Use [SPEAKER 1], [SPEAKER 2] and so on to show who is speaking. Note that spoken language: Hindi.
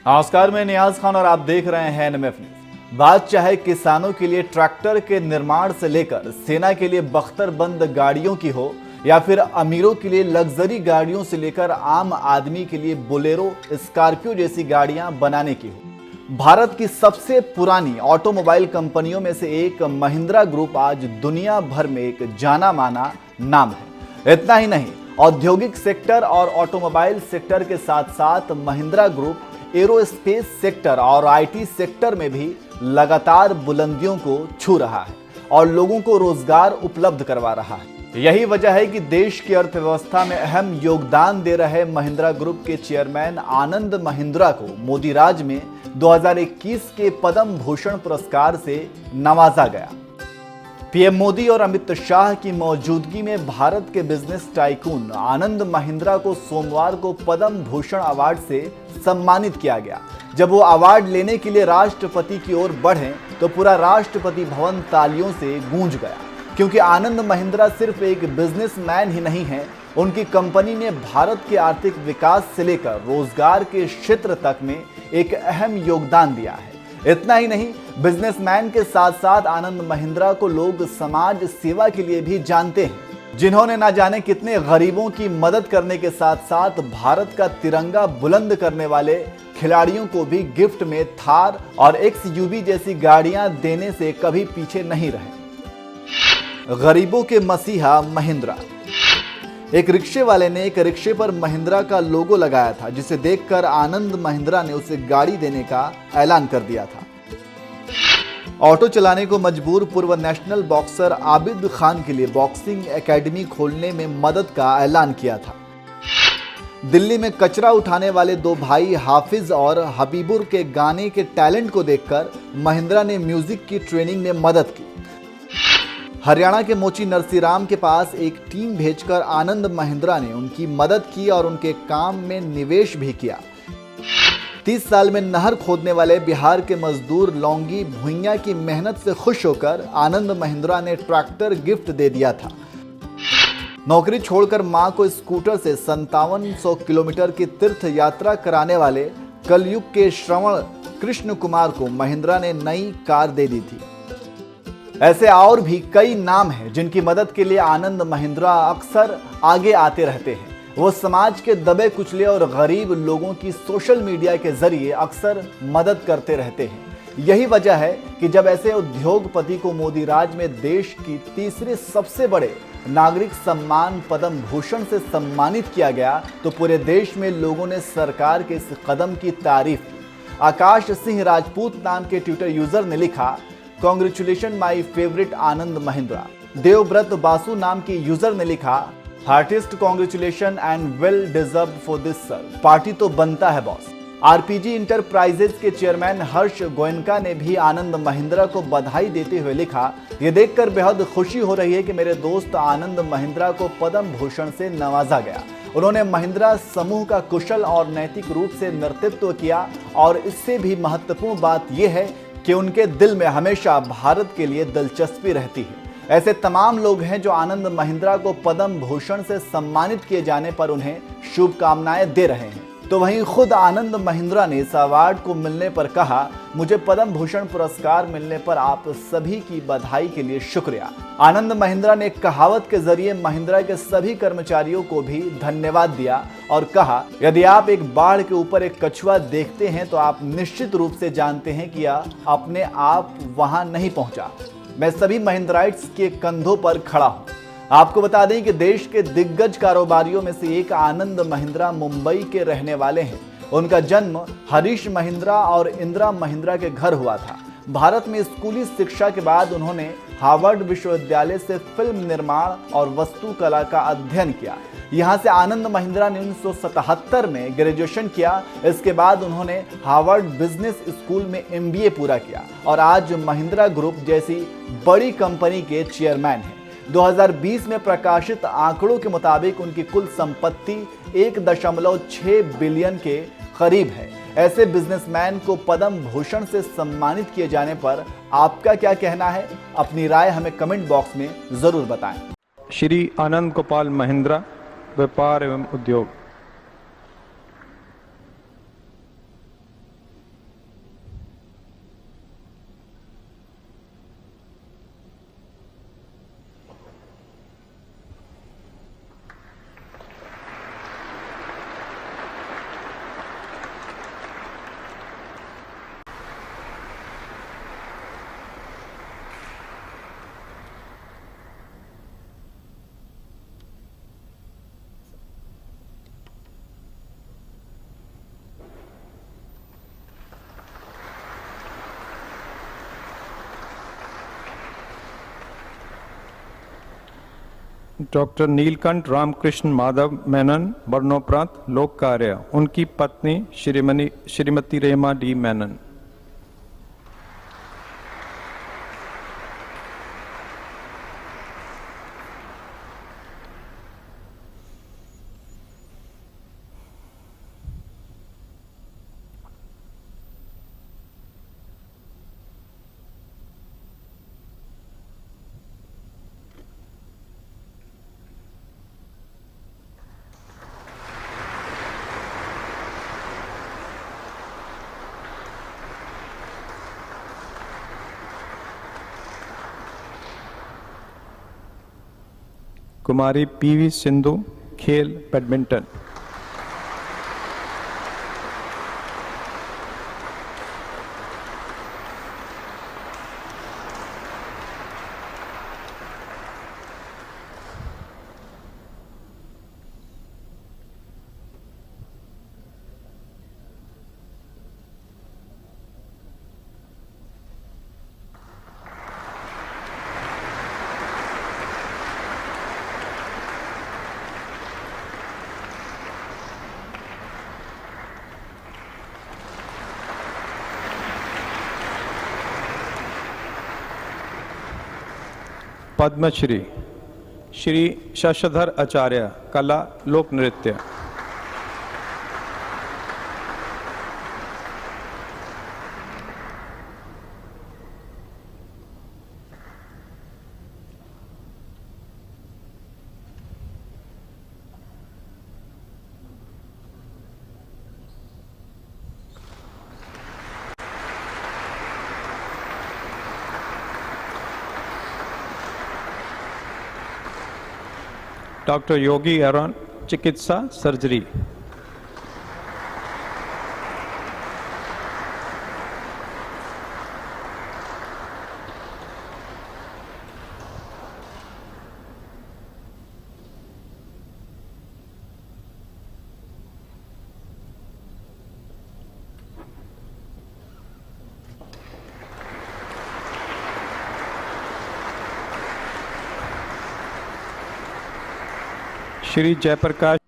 [SPEAKER 1] नमस्कार, मैं नियाज खान और आप देख रहे हैं एनएमएफ न्यूज। बात चाहे किसानों के लिए ट्रैक्टर के निर्माण से लेकर सेना के लिए बख्तरबंद गाड़ियों की हो या फिर अमीरों के लिए लग्जरी गाड़ियों से लेकर आम आदमी के लिए बोलेरो, स्कॉर्पियो जैसी गाड़ियां बनाने की हो, भारत की सबसे पुरानी ऑटोमोबाइल कंपनियों में से एक महिंद्रा ग्रुप आज दुनिया भर में एक जाना माना नाम है। इतना ही नहीं, औद्योगिक सेक्टर और ऑटोमोबाइल सेक्टर के साथ साथ महिंद्रा ग्रुप एरोस्पेस सेक्टर और आईटी सेक्टर में भी लगातार बुलंदियों को छू रहा है और लोगों को रोजगार उपलब्ध करवा रहा है। यही वजह है कि देश की अर्थव्यवस्था में अहम योगदान दे रहे महिंद्रा ग्रुप के चेयरमैन आनंद महिंद्रा को मोदी राज में 2021 के पद्म भूषण पुरस्कार से नवाजा गया। पीएम मोदी और अमित शाह की मौजूदगी में भारत के बिजनेस टाइकून आनंद महिंद्रा को सोमवार को पद्म भूषण अवार्ड से सम्मानित किया गया। जब वो अवार्ड लेने के लिए राष्ट्रपति की ओर बढ़े तो पूरा राष्ट्रपति भवन तालियों से गूंज गया, क्योंकि आनंद महिंद्रा सिर्फ एक बिजनेसमैन ही नहीं है, उनकी कंपनी ने भारत के आर्थिक विकास से लेकर रोजगार के क्षेत्र तक में एक अहम योगदान दिया है। इतना ही नहीं, बिजनेसमैन के साथ साथ आनंद महिंद्रा को लोग समाज सेवा के लिए भी जानते हैं, जिन्होंने ना जाने कितने गरीबों की मदद करने के साथ साथ भारत का तिरंगा बुलंद करने वाले खिलाड़ियों को भी गिफ्ट में थार और एक्सयूवी जैसी गाड़ियां देने से कभी पीछे नहीं रहे। गरीबों के मसीहा महिंद्रा। एक रिक्शे वाले ने एक रिक्शे पर महिंद्रा का लोगो लगाया था, जिसे देखकर आनंद महिंद्रा ने उसे गाड़ी देने का ऐलान कर दिया था। ऑटो चलाने को मजबूर पूर्व नेशनल बॉक्सर आबिद खान के लिए बॉक्सिंग एकेडमी खोलने में मदद का ऐलान किया था। दिल्ली में कचरा उठाने वाले दो भाई हाफिज और हबीबुर के गाने के टैलेंट को देखकर महिंद्रा ने म्यूजिक की ट्रेनिंग में मदद की। हरियाणा के मोची नरसीराम के पास एक टीम भेजकर आनंद महिंद्रा ने उनकी मदद की और उनके काम में निवेश भी किया। 30 साल में नहर खोदने वाले बिहार के मजदूर लौंगी भुइयां की मेहनत से खुश होकर आनंद महिंद्रा ने ट्रैक्टर गिफ्ट दे दिया था। नौकरी छोड़कर मां को स्कूटर से 5700 किलोमीटर की तीर्थ यात्रा कराने वाले कलयुग के श्रवण कृष्ण कुमार को महिंद्रा ने नई कार दे दी थी। ऐसे और भी कई नाम हैं जिनकी मदद के लिए आनंद महिंद्रा अक्सर आगे आते रहते हैं। वो समाज के दबे कुचले और गरीब लोगों की सोशल मीडिया के जरिए अक्सर मदद करते रहते हैं। यही वजह है कि जब ऐसे उद्योगपति को मोदी राज में देश की तीसरे सबसे बड़े नागरिक सम्मान पद्म भूषण से सम्मानित किया गया तो पूरे देश में लोगों ने सरकार के इस कदम की तारीफ की। आकाश सिंह राजपूत नाम के ट्विटर यूजर ने लिखा, congratulation my favourite Anand Mahindra. Devvrat Basu नाम की यूजर ने लिखा, heartiest congratulation and well deserve for this sir. Party तो बनता है बॉस। आरपीजी इंटरप्राइजेज के चेयरमैन हर्ष गोयनका ने भी आनंद महिंद्रा को बधाई देते हुए लिखा, यह देखकर बेहद खुशी हो रही है कि मेरे दोस्त आनंद महिंद्रा को पद्म भूषण से नवाजा गया। उन्होंने महिंद्रा समूह का कुशल और नैतिक रूप से नेतृत्व किया और इससे भी महत्वपूर्ण बात यह है कि उनके दिल में हमेशा भारत के लिए दिलचस्पी रहती है। ऐसे तमाम लोग हैं जो आनंद महिंद्रा को पद्म भूषण से सम्मानित किए जाने पर उन्हें शुभकामनाएं दे रहे हैं। तो वहीं खुद आनंद महिंद्रा ने इस अवार्ड को मिलने पर कहा, मुझे पद्म भूषण पुरस्कार मिलने पर आप सभी की बधाई के लिए शुक्रिया। आनंद महिंद्रा ने एक कहावत के जरिए महिंद्रा के सभी कर्मचारियों को भी धन्यवाद दिया और कहा, यदि आप एक बाढ़ के ऊपर एक कछुआ देखते हैं तो आप निश्चित रूप से जानते हैं कि यह अपने आप वहां नहीं पहुंचा। मैं सभी महिंद्राइट्स के कंधों पर खड़ा हूं। आपको बता दें कि देश के दिग्गज कारोबारियों में से एक आनंद महिंद्रा मुंबई के रहने वाले हैं। उनका जन्म हरीश महिंद्रा और इंदिरा महिंद्रा के घर हुआ था। भारत में स्कूली शिक्षा के बाद उन्होंने हार्वर्ड विश्वविद्यालय से फिल्म निर्माण और वास्तुकला का अध्ययन किया। यहाँ से आनंद महिंद्रा ने 1977 में ग्रेजुएशन किया। इसके बाद उन्होंने हार्वर्ड बिजनेस स्कूल में MBA पूरा किया और आज महिंद्रा ग्रुप जैसी बड़ी कंपनी के चेयरमैन हैं। 2020 में प्रकाशित आंकड़ों के मुताबिक उनकी कुल संपत्ति 1.6 बिलियन के करीब है। ऐसे बिजनेसमैन को पद्म भूषण से सम्मानित किए जाने पर आपका क्या कहना है? अपनी राय हमें कमेंट बॉक्स में जरूर बताएं।
[SPEAKER 2] श्री आनंद गोपाल महिंद्रा, व्यापार एवं उद्योग। डॉक्टर नीलकंठ रामकृष्ण माधव मेनन मरणोपरांत लोक कार्य, उनकी पत्नी श्रीमती रेमा डी मेनन। कुमारी पीवी सिंधु, खेल बैडमिंटन। पद्मश्री श्री शशधर आचार्य, कला लोक नृत्य। डॉक्टर योगी एरन, चिकित्सा सर्जरी। श्री जयप्रकाश